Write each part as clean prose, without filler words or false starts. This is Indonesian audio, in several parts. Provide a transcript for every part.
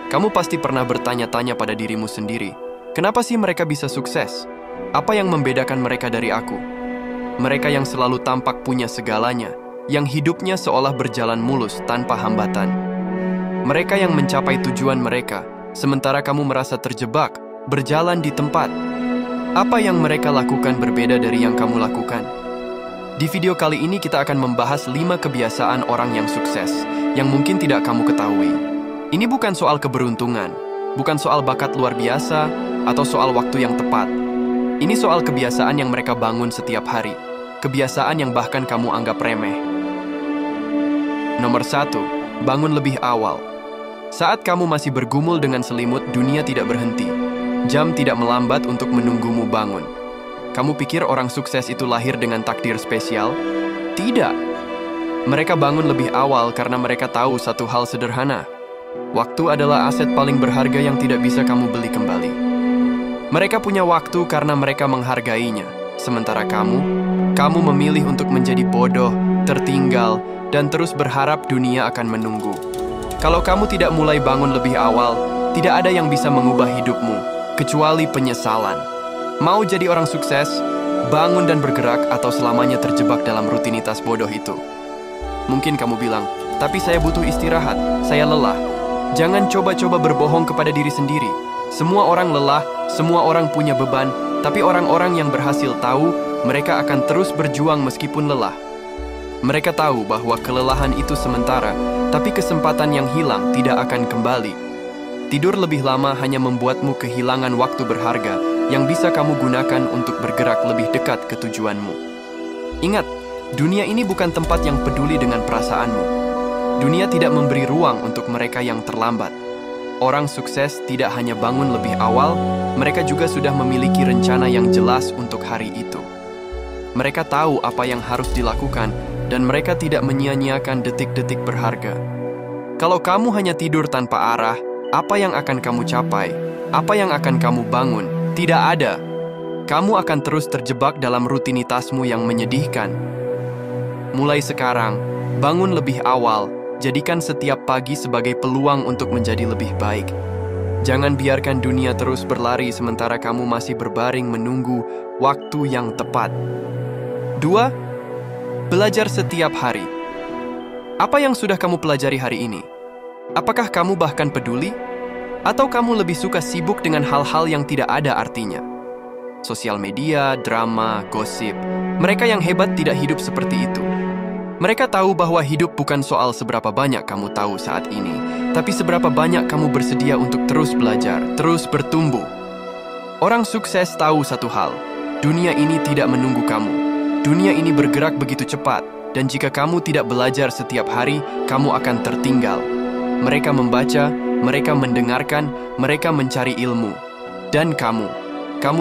Kamu pasti pernah bertanya-tanya pada dirimu sendiri, kenapa sih mereka bisa sukses? Apa yang membedakan mereka dari aku? Mereka yang selalu tampak punya segalanya, yang hidupnya seolah berjalan mulus tanpa hambatan. Mereka yang mencapai tujuan mereka, sementara kamu merasa terjebak, berjalan di tempat. Apa yang mereka lakukan berbeda dari yang kamu lakukan? Di video kali ini kita akan membahas 5 kebiasaan orang yang sukses, yang mungkin tidak kamu ketahui. Ini bukan soal keberuntungan, bukan soal bakat luar biasa, atau soal waktu yang tepat. Ini soal kebiasaan yang mereka bangun setiap hari, kebiasaan yang bahkan kamu anggap remeh. Nomor 1, bangun lebih awal. Saat kamu masih bergumul dengan selimut, dunia tidak berhenti. Jam tidak melambat untuk menunggumu bangun. Kamu pikir orang sukses itu lahir dengan takdir spesial? Tidak. Mereka bangun lebih awal karena mereka tahu satu hal sederhana. Waktu adalah aset paling berharga yang tidak bisa kamu beli kembali. Mereka punya waktu karena mereka menghargainya. Sementara kamu memilih untuk menjadi bodoh, tertinggal, dan terus berharap dunia akan menunggu. Kalau kamu tidak mulai bangun lebih awal, tidak ada yang bisa mengubah hidupmu, kecuali penyesalan. Mau jadi orang sukses, bangun dan bergerak atau selamanya terjebak dalam rutinitas bodoh itu. Mungkin kamu bilang, tapi saya butuh istirahat, saya lelah. Jangan coba-coba berbohong kepada diri sendiri. Semua orang lelah, semua orang punya beban, tapi orang-orang yang berhasil tahu, mereka akan terus berjuang meskipun lelah. Mereka tahu bahwa kelelahan itu sementara, tapi kesempatan yang hilang tidak akan kembali. Tidur lebih lama hanya membuatmu kehilangan waktu berharga yang bisa kamu gunakan untuk bergerak lebih dekat ke tujuanmu. Ingat, dunia ini bukan tempat yang peduli dengan perasaanmu. Dunia tidak memberi ruang untuk mereka yang terlambat. Orang sukses tidak hanya bangun lebih awal, mereka juga sudah memiliki rencana yang jelas untuk hari itu. Mereka tahu apa yang harus dilakukan, dan mereka tidak menyia-nyiakan detik-detik berharga. Kalau kamu hanya tidur tanpa arah, apa yang akan kamu capai? Apa yang akan kamu bangun? Tidak ada. Kamu akan terus terjebak dalam rutinitasmu yang menyedihkan. Mulai sekarang, bangun lebih awal. Jadikan setiap pagi sebagai peluang untuk menjadi lebih baik. Jangan biarkan dunia terus berlari sementara kamu masih berbaring menunggu waktu yang tepat. 2. Belajar setiap hari. Apa yang sudah kamu pelajari hari ini? Apakah kamu bahkan peduli? Atau kamu lebih suka sibuk dengan hal-hal yang tidak ada artinya? Sosial media, drama, gosip. Mereka yang hebat tidak hidup seperti itu. Mereka tahu bahwa hidup bukan soal seberapa banyak kamu tahu saat ini, tapi seberapa banyak kamu bersedia untuk terus belajar, terus bertumbuh. Orang sukses tahu satu hal, dunia ini tidak menunggu kamu. Dunia ini bergerak begitu cepat, dan jika kamu tidak belajar setiap hari, kamu akan tertinggal. Mereka membaca, mereka mendengarkan, mereka mencari ilmu. Dan kamu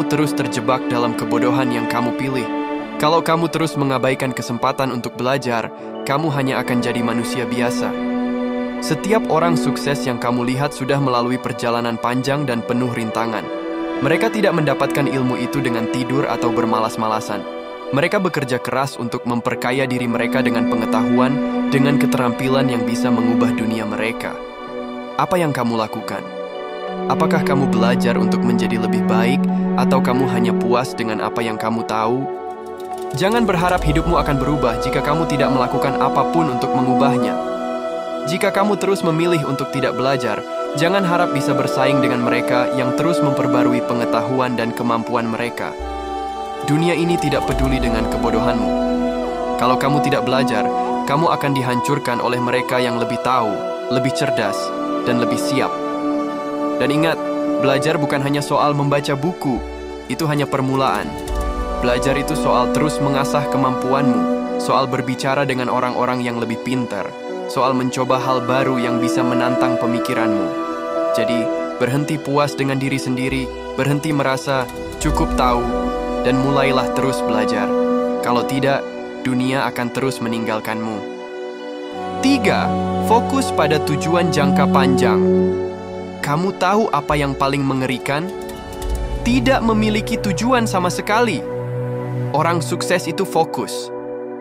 terus terjebak dalam kebodohan yang kamu pilih. Kalau kamu terus mengabaikan kesempatan untuk belajar, kamu hanya akan jadi manusia biasa. Setiap orang sukses yang kamu lihat sudah melalui perjalanan panjang dan penuh rintangan. Mereka tidak mendapatkan ilmu itu dengan tidur atau bermalas-malasan. Mereka bekerja keras untuk memperkaya diri mereka dengan pengetahuan, dengan keterampilan yang bisa mengubah dunia mereka. Apa yang kamu lakukan? Apakah kamu belajar untuk menjadi lebih baik, atau kamu hanya puas dengan apa yang kamu tahu? Jangan berharap hidupmu akan berubah jika kamu tidak melakukan apapun untuk mengubahnya. Jika kamu terus memilih untuk tidak belajar, jangan harap bisa bersaing dengan mereka yang terus memperbarui pengetahuan dan kemampuan mereka. Dunia ini tidak peduli dengan kebodohanmu. Kalau kamu tidak belajar, kamu akan dihancurkan oleh mereka yang lebih tahu, lebih cerdas, dan lebih siap. Dan ingat, belajar bukan hanya soal membaca buku, itu hanya permulaan. Belajar itu soal terus mengasah kemampuanmu, soal berbicara dengan orang-orang yang lebih pintar, soal mencoba hal baru yang bisa menantang pemikiranmu. Jadi, berhenti puas dengan diri sendiri, berhenti merasa cukup tahu, dan mulailah terus belajar. Kalau tidak, dunia akan terus meninggalkanmu. 3. Fokus pada tujuan jangka panjang. Kamu tahu apa yang paling mengerikan? Tidak memiliki tujuan sama sekali. Orang sukses itu fokus.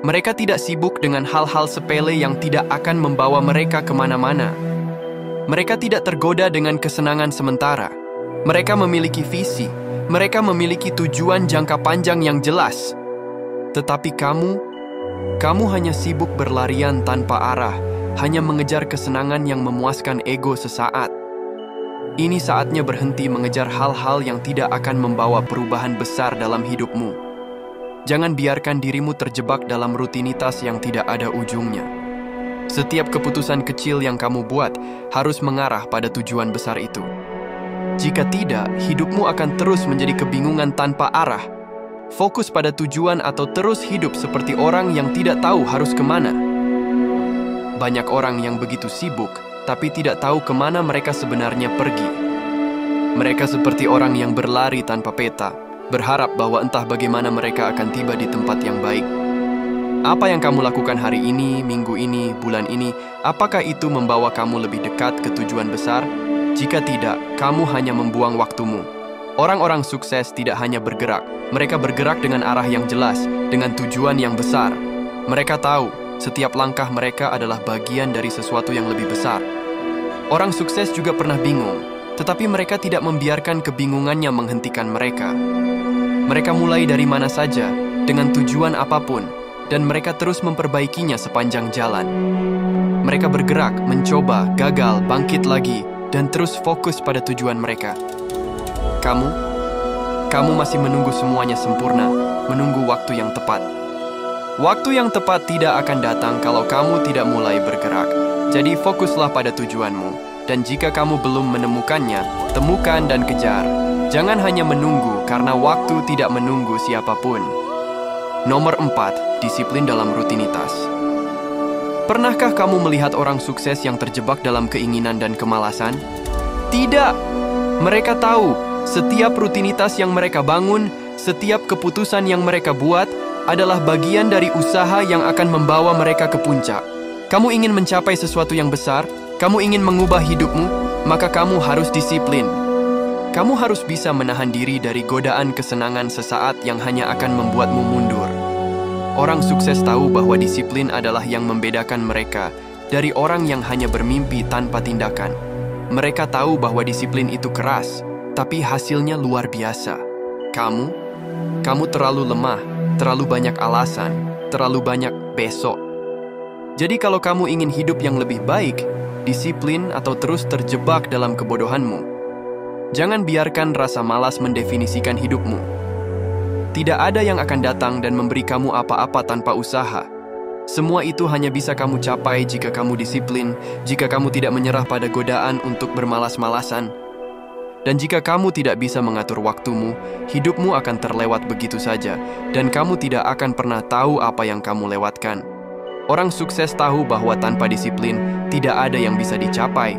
Mereka tidak sibuk dengan hal-hal sepele yang tidak akan membawa mereka kemana-mana. Mereka tidak tergoda dengan kesenangan sementara. Mereka memiliki visi. Mereka memiliki tujuan jangka panjang yang jelas. Tetapi kamu hanya sibuk berlarian tanpa arah, hanya mengejar kesenangan yang memuaskan ego sesaat. Ini saatnya berhenti mengejar hal-hal yang tidak akan membawa perubahan besar dalam hidupmu. Jangan biarkan dirimu terjebak dalam rutinitas yang tidak ada ujungnya. Setiap keputusan kecil yang kamu buat harus mengarah pada tujuan besar itu. Jika tidak, hidupmu akan terus menjadi kebingungan tanpa arah. Fokus pada tujuan atau terus hidup seperti orang yang tidak tahu harus kemana. Banyak orang yang begitu sibuk, tapi tidak tahu kemana mereka sebenarnya pergi. Mereka seperti orang yang berlari tanpa peta, berharap bahwa entah bagaimana mereka akan tiba di tempat yang baik. Apa yang kamu lakukan hari ini, minggu ini, bulan ini, apakah itu membawa kamu lebih dekat ke tujuan besar? Jika tidak, kamu hanya membuang waktumu. Orang-orang sukses tidak hanya bergerak, mereka bergerak dengan arah yang jelas, dengan tujuan yang besar. Mereka tahu, setiap langkah mereka adalah bagian dari sesuatu yang lebih besar. Orang sukses juga pernah bingung, tetapi mereka tidak membiarkan kebingungannya menghentikan mereka. Mereka mulai dari mana saja, dengan tujuan apapun, dan mereka terus memperbaikinya sepanjang jalan. Mereka bergerak, mencoba, gagal, bangkit lagi, dan terus fokus pada tujuan mereka. Kamu masih menunggu semuanya sempurna, menunggu waktu yang tepat. Waktu yang tepat tidak akan datang kalau kamu tidak mulai bergerak. Jadi fokuslah pada tujuanmu. Dan jika kamu belum menemukannya, temukan dan kejar. Jangan hanya menunggu karena waktu tidak menunggu siapapun. Nomor 4, disiplin dalam rutinitas. Pernahkah kamu melihat orang sukses yang terjebak dalam keinginan dan kemalasan? Tidak. Mereka tahu setiap rutinitas yang mereka bangun, setiap keputusan yang mereka buat adalah bagian dari usaha yang akan membawa mereka ke puncak. Kamu ingin mencapai sesuatu yang besar? Kamu ingin mengubah hidupmu? Maka kamu harus disiplin. Kamu harus bisa menahan diri dari godaan kesenangan sesaat yang hanya akan membuatmu mundur. Orang sukses tahu bahwa disiplin adalah yang membedakan mereka dari orang yang hanya bermimpi tanpa tindakan. Mereka tahu bahwa disiplin itu keras, tapi hasilnya luar biasa. Kamu terlalu lemah, terlalu banyak alasan, terlalu banyak besok. Jadi kalau kamu ingin hidup yang lebih baik, disiplin atau terus terjebak dalam kebodohanmu. Jangan biarkan rasa malas mendefinisikan hidupmu. Tidak ada yang akan datang dan memberi kamu apa-apa tanpa usaha. Semua itu hanya bisa kamu capai jika kamu disiplin, jika kamu tidak menyerah pada godaan untuk bermalas-malasan. Dan jika kamu tidak bisa mengatur waktumu, hidupmu akan terlewat begitu saja, dan kamu tidak akan pernah tahu apa yang kamu lewatkan. Orang sukses tahu bahwa tanpa disiplin, tidak ada yang bisa dicapai.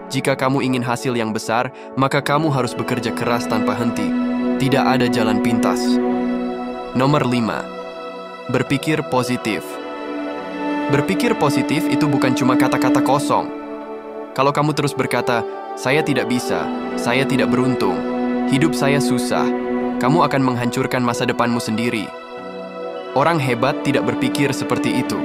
Jika kamu ingin hasil yang besar, maka kamu harus bekerja keras tanpa henti. Tidak ada jalan pintas. Nomor 5. Berpikir positif. Berpikir positif itu bukan cuma kata-kata kosong. Kalau kamu terus berkata, "Saya tidak bisa, saya tidak beruntung, hidup saya susah," kamu akan menghancurkan masa depanmu sendiri. Orang hebat tidak berpikir seperti itu.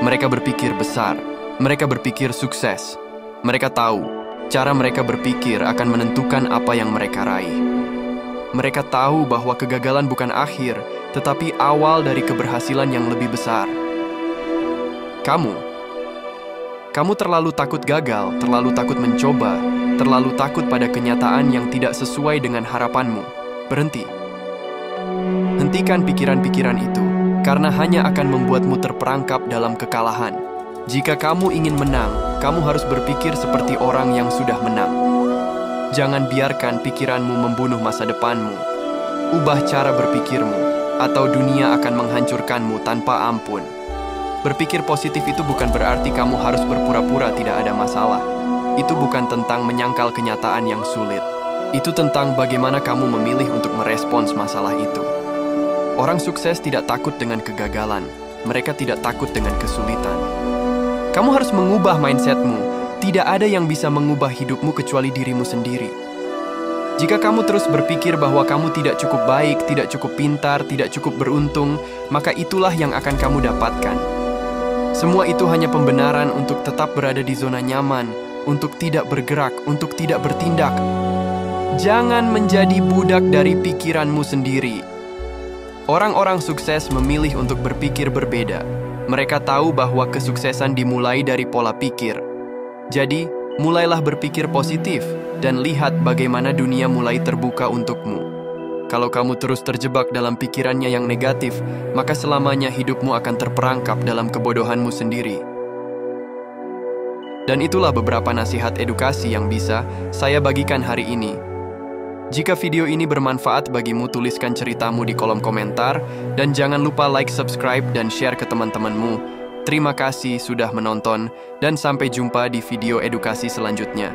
Mereka berpikir besar, mereka berpikir sukses. Mereka tahu, cara mereka berpikir akan menentukan apa yang mereka raih. Mereka tahu bahwa kegagalan bukan akhir, tetapi awal dari keberhasilan yang lebih besar. Kamu terlalu takut gagal, terlalu takut mencoba, terlalu takut pada kenyataan yang tidak sesuai dengan harapanmu. Berhenti. Hentikan pikiran-pikiran itu, karena hanya akan membuatmu terperangkap dalam kekalahan. Jika kamu ingin menang, kamu harus berpikir seperti orang yang sudah menang. Jangan biarkan pikiranmu membunuh masa depanmu. Ubah cara berpikirmu, atau dunia akan menghancurkanmu tanpa ampun. Berpikir positif itu bukan berarti kamu harus berpura-pura tidak ada masalah. Itu bukan tentang menyangkal kenyataan yang sulit. Itu tentang bagaimana kamu memilih untuk merespons masalah itu. Orang sukses tidak takut dengan kegagalan. Mereka tidak takut dengan kesulitan. Kamu harus mengubah mindsetmu. Tidak ada yang bisa mengubah hidupmu kecuali dirimu sendiri. Jika kamu terus berpikir bahwa kamu tidak cukup baik, tidak cukup pintar, tidak cukup beruntung, maka itulah yang akan kamu dapatkan. Semua itu hanya pembenaran untuk tetap berada di zona nyaman, untuk tidak bergerak, untuk tidak bertindak. Jangan menjadi budak dari pikiranmu sendiri. Orang-orang sukses memilih untuk berpikir berbeda. Mereka tahu bahwa kesuksesan dimulai dari pola pikir. Jadi, mulailah berpikir positif dan lihat bagaimana dunia mulai terbuka untukmu. Kalau kamu terus terjebak dalam pikirannya yang negatif, maka selamanya hidupmu akan terperangkap dalam kebodohanmu sendiri. Dan itulah beberapa nasihat edukasi yang bisa saya bagikan hari ini. Jika video ini bermanfaat bagimu, tuliskan ceritamu di kolom komentar, dan jangan lupa like, subscribe, dan share ke teman-temanmu. Terima kasih sudah menonton, dan sampai jumpa di video edukasi selanjutnya.